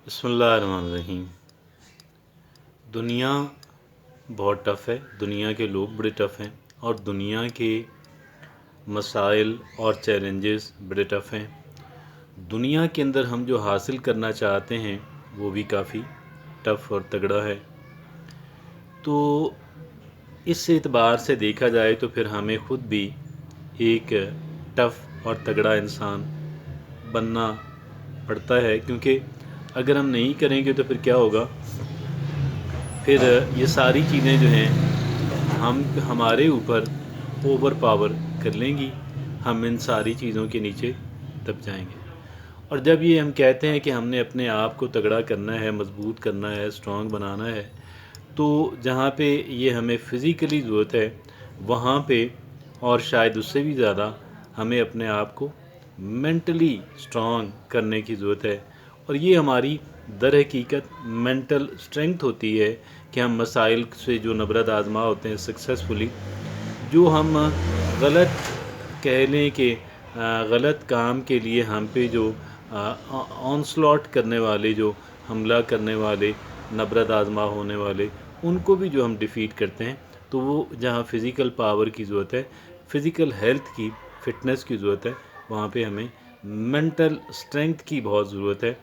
बिस्मिल्लाहिर्रहमानिर्रहीम। दुनिया बहुत टफ़ है, दुनिया के लोग बड़े टफ़ हैं और दुनिया के मसाइल और चैलेंजेस बड़े टफ़ हैं। दुनिया के अंदर हम जो हासिल करना चाहते हैं वो भी काफ़ी टफ़ और तगड़ा है। तो इस एतबार से देखा जाए तो फिर हमें ख़ुद भी एक टफ़ और तगड़ा इंसान बनना पड़ता है, क्योंकि अगर हम नहीं करेंगे तो फिर क्या होगा, फिर ये सारी चीज़ें जो हैं हमारे ऊपर ओवर पावर कर लेंगी, हम इन सारी चीज़ों के नीचे दब जाएंगे। और जब ये हम कहते हैं कि हमने अपने आप को तगड़ा करना है, मजबूत करना है, स्ट्रॉन्ग बनाना है, तो जहाँ पे ये हमें फ़िज़िकली ज़रूरत है वहाँ पे और शायद उससे भी ज़्यादा हमें अपने आप को मेंटली स्ट्रॉन्ग करने की ज़रूरत है। और ये हमारी दर हकीकत मेंटल स्ट्रेंथ होती है कि हम मसाइल से जो नबरद आज़मा होते हैं सक्सेसफुली, जो हम गलत कह लें कि गलत काम के लिए हम पे जो ऑनस्लॉट करने वाले, जो हमला करने वाले, नबरद आज़मा होने वाले, उनको भी जो हम डिफ़ीट करते हैं, तो वो जहाँ फ़िज़िकल पावर की ज़रूरत है, फ़िज़िकल हेल्थ की, फ़िटनेस की ज़रूरत है, वहाँ पे हमें मेंटल स्ट्रेंथ की बहुत ज़रूरत है।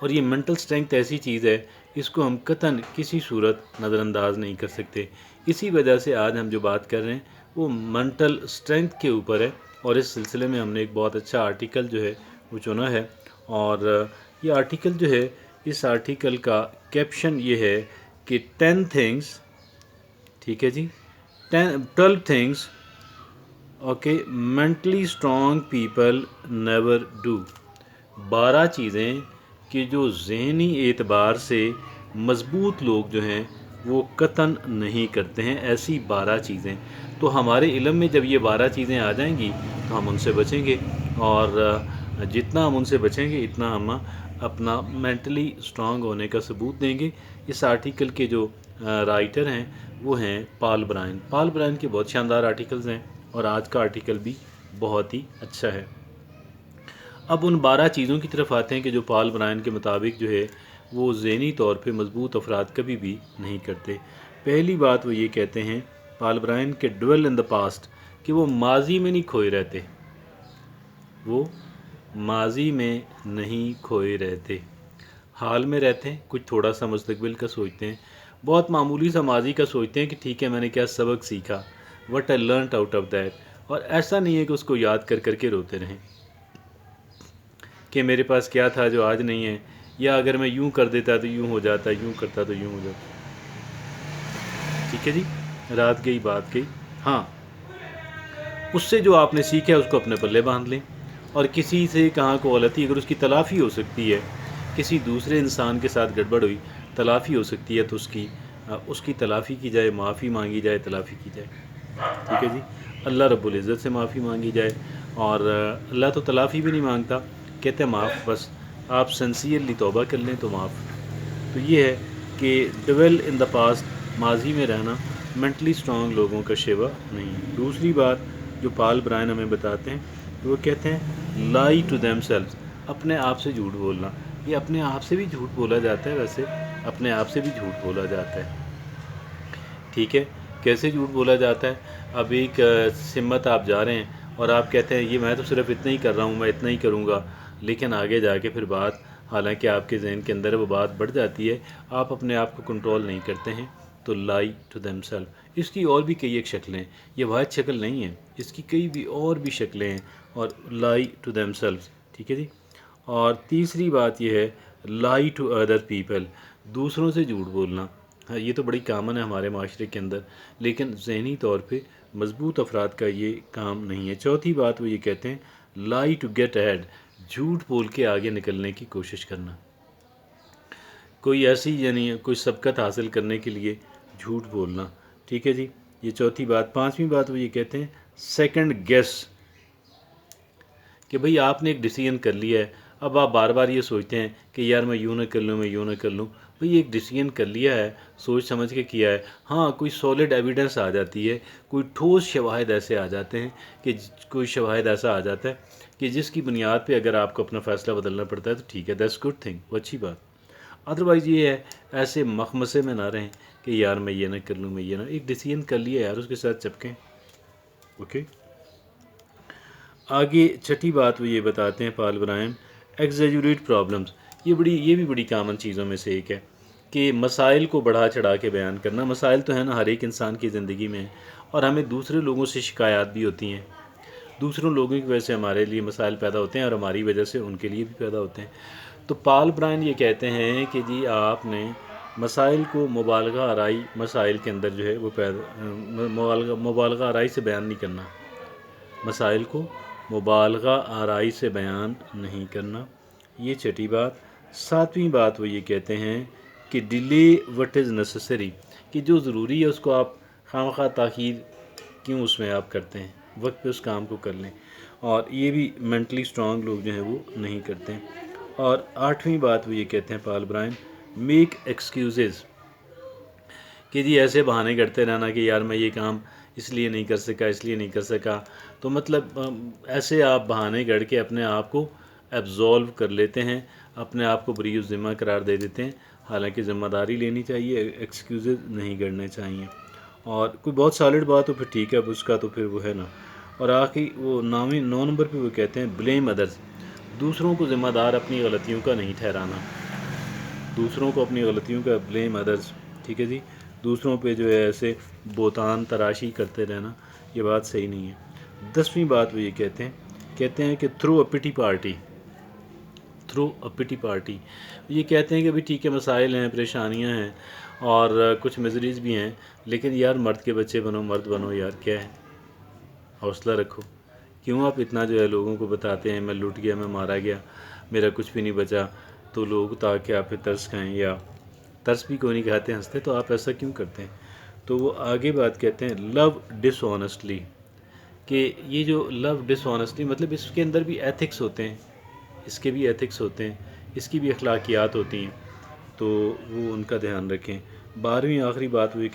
और ये मेंटल स्ट्रेंथ ऐसी चीज़ है, इसको हम कतन किसी सूरत नज़रअंदाज नहीं कर सकते। इसी वजह से आज हम जो बात कर रहे हैं वो मेंटल स्ट्रेंथ के ऊपर है, और इस सिलसिले में हमने एक बहुत अच्छा आर्टिकल जो है वो चुना है। और ये आर्टिकल जो है, इस आर्टिकल का कैप्शन ये है कि 10 थिंग्स, ठीक है जी, 12 things okay mentally strong people never do. 12 चीज़ें कि जो ज़हनी एतबार से मज़बूत लोग जो हैं वो कतन नहीं करते हैं, ऐसी 12 चीज़ें। तो हमारे इल्म में जब ये 12 चीज़ें आ जाएंगी तो हम उनसे बचेंगे, और जितना हम उनसे बचेंगे इतना हम अपना मेंटली स्ट्रॉन्ग होने का सबूत देंगे। इस आर्टिकल के जो राइटर हैं वो हैं पॉल ब्रायन। पॉल ब्रायन के बहुत शानदार आर्टिकल्स हैं और आज का आर्टिकल भी बहुत ही अच्छा है। अब उन 12 चीज़ों की तरफ आते हैं कि जो पॉल ब्रायन के मुताबिक जो है वो ज़हनी तौर पे मज़बूत अफराद कभी भी नहीं करते। पहली बात वो ये कहते हैं पॉल ब्रायन के ड्वेल इन द पास्ट, कि वो माजी में नहीं खोए रहते, वो माजी में नहीं खोए रहते, हाल में रहते हैं, कुछ थोड़ा सा मुस्तकबिल का सोचते हैं, बहुत मामूली सा माजी का सोचते हैं कि ठीक है मैंने क्या सबक सीखा, what I learned out of that. और ऐसा नहीं है कि उसको याद कर करके रोते रहें कि मेरे पास क्या था जो आज नहीं है, या अगर मैं यूं कर देता तो यूं हो जाता, यूं करता तो यूं हो जाता। ठीक है जी, रात गई बात गई। हाँ, उससे जो आपने सीखा है उसको अपने पल्ले बांध लें, और किसी से कहाँ को गलती अगर उसकी तलाफ़ी हो सकती है, किसी दूसरे इंसान के साथ गड़बड़ हुई, तलाफ़ी हो सकती है, तो उसकी तलाफ़ी की जाए, माफ़ी मांगी जाए, तलाफ़ी की जाए। ठीक है जी, अल्लाह रब्बुल इज़्ज़त से माफ़ी मांगी जाए, और अल्लाह तो तलाफ़ी भी नहीं मांगता, कहते हैं माफ़, बस आप सिंसियरली तौबा कर लें तो माफ़। तो ये है कि डिवेल इन द पास्ट, माजी में रहना मेंटली स्ट्रॉन्ग लोगों का शेवा नहीं है। दूसरी बात जो पॉल ब्रायन हमें बताते हैं, तो वो कहते हैं लाई टू देमसेल्व्स, अपने आप से झूठ बोलना। ये अपने आप से भी झूठ बोला जाता है, वैसे अपने आप से भी झूठ बोला जाता है। ठीक है, कैसे झूठ बोला जाता है? अब एक सिमत आप जा रहे हैं और आप कहते हैं ये मैं तो सिर्फ इतना ही कर रहा हूँ, मैं इतना ही करूँगा, लेकिन आगे जाके फिर बात, हालांकि आपके जहन के अंदर वो बात बढ़ जाती है, आप अपने आप को कंट्रोल नहीं करते हैं, तो लाई टू देमसेल्फ। इसकी और भी कई एक शक्लें हैं, ये वाहिद शक्ल नहीं है, इसकी कई भी और भी शक्लें हैं, और लाई टू देमसेल्फ। ठीक है जी। और तीसरी बात यह है लाई टू अदर पीपल, दूसरों से झूठ बोलना। हाँ, ये तो बड़ी कामन है हमारे माशरे के अंदर, लेकिन जहनी तौर पे मजबूत अफराद का ये काम नहीं है। चौथी बात वो ये कहते हैं लाई टू गेट अहेड, झूठ बोल के आगे निकलने की कोशिश करना, कोई ऐसी यानी कोई सबकत हासिल करने के लिए झूठ बोलना। ठीक है जी, ये चौथी बात। पांचवी बात वो ये कहते हैं सेकंड गेस, कि भाई आपने एक डिसीजन कर लिया है, अब आप बार बार ये सोचते हैं कि यार मैं यूँ ना कर लूँ, मैं यूँ ना कर लूँ। भाई एक डिसीजन कर लिया है, सोच समझ के किया है, हाँ कोई सॉलिड एविडेंस आ जाती है, कोई ठोस शवाहिद ऐसे आ जाते हैं कि कोई शवाहिद ऐसा आ जाता है کہ جس کی بنیاد پہ اگر آپ کو اپنا فیصلہ بدلنا پڑتا ہے تو ٹھیک ہے، دیٹس گڈ تھنگ، وہ اچھی بات۔ ادروائز یہ ہے ایسے مخمسے میں نہ رہیں کہ یار میں یہ نہ کر لوں، میں یہ نہ، ایک ڈیسیجن کر لیا یار، اس کے ساتھ چپکیں۔ اوکے، آگے چھٹی بات وہ یہ بتاتے ہیں پال برایم، ایگزیجوریٹ پرابلمس، یہ بھی بڑی کامن چیزوں میں سے ایک ہے کہ مسائل کو بڑھا چڑھا کے بیان کرنا۔ مسائل تو ہے نا ہر ایک انسان کی زندگی میں، اور ہمیں دوسرے لوگوں سے شکایات بھی ہوتی ہیں، دوسروں لوگوں کی وجہ سے ہمارے لیے مسائل پیدا ہوتے ہیں اور ہماری وجہ سے ان کے لیے بھی پیدا ہوتے ہیں۔ تو پال برائن یہ کہتے ہیں کہ جی آپ نے مسائل کو مبالغہ آرائی مسائل کے اندر جو ہے وہ مبالغہ آرائی سے بیان نہیں کرنا، مسائل کو مبالغہ آرائی سے بیان نہیں کرنا، یہ چھٹی بات۔ ساتویں بات وہ یہ کہتے ہیں کہ ڈیلے وٹ از نیسسری، کہ جو ضروری ہے اس کو آپ خواہ تاخیر کیوں اس میں آپ کرتے ہیں، وقت پہ اس کام کو کر لیں، اور یہ بھی مینٹلی اسٹرانگ لوگ جو ہیں وہ نہیں کرتے ہیں۔ اور آٹھویں بات وہ یہ کہتے ہیں پال برائن، میک ایکسکیوزز، کہ جی ایسے بہانے کرتے رہنا کہ یار میں یہ کام اس لیے نہیں کر سکا، اس لیے نہیں کر سکا، تو مطلب ایسے آپ بہانے گڑھ کے اپنے آپ کو ایبزالو کر لیتے ہیں، اپنے آپ کو بری ذمہ قرار دے دیتے ہیں، حالانکہ ذمہ داری لینی چاہیے، ایکسکیوزز نہیں گڑھنے چاہیے۔ اور کوئی بہت سالڈ بات ہو پھر ٹھیک ہے، اب اس کا تو پھر وہ ہے نا۔ اور آخری وہ 9 نمبر پہ وہ کہتے ہیں بلیم ادرز، دوسروں کو ذمہ دار اپنی غلطیوں کا نہیں ٹھہرانا، دوسروں کو اپنی غلطیوں کا بلیم ادرز، ٹھیک ہے جی، دوسروں پہ جو ہے ایسے بہتان تراشی کرتے رہنا، یہ بات صحیح نہیں ہے۔ 10ویں بات وہ یہ کہتے ہیں کہ تھرو اے پٹی پارٹی، یہ کہتے ہیں کہ بھی ٹھیک ہے مسائل ہیں، پریشانیاں ہیں اور کچھ مزریز بھی ہیں، لیکن یار مرد کے بچے بنو، مرد بنو یار، کیا ہے، حوصلہ رکھو۔ کیوں آپ اتنا جو ہے لوگوں کو بتاتے ہیں میں لٹ گیا، میں مارا گیا، میرا کچھ بھی نہیں بچا، تو لوگ تاکہ آپ پہ ترس کھائیں، یا ترس بھی کوئی نہیں کھاتے، ہنستے، تو آپ ایسا کیوں کرتے ہیں؟ تو وہ آگے بات کہتے ہیں لو ڈس آنیسٹلی، کہ یہ جو لو ڈس آنیسٹلی مطلب اس کے اندر بھی ایتھکس ہوتے ہیں، اس کے بھی ایتھکس ہوتے ہیں، اس کی بھی اخلاقیات ہوتی ہیں، تو وہ ان کا دھیان رکھیں۔ 12ویں آخری بات وہ یہ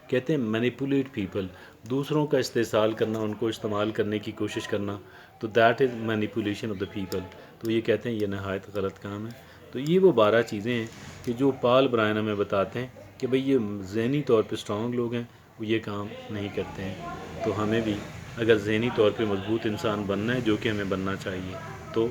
کہتے ہیں مینیپولیٹ پیپل، دوسروں کا استحصال کرنا، ان کو استعمال کرنے کی کوشش کرنا، تو that is manipulation of the people, تو یہ کہتے ہیں یہ نہایت غلط کام ہے۔ تو یہ وہ 12 چیزیں ہیں کہ جو پال برائن ہمیں بتاتے ہیں کہ بھئی یہ ذہنی طور پہ اسٹرانگ لوگ ہیں، وہ یہ کام نہیں کرتے ہیں۔ تو ہمیں بھی اگر ذہنی طور پہ مضبوط انسان بننا ہے، جو کہ ہمیں بننا چاہیے، تو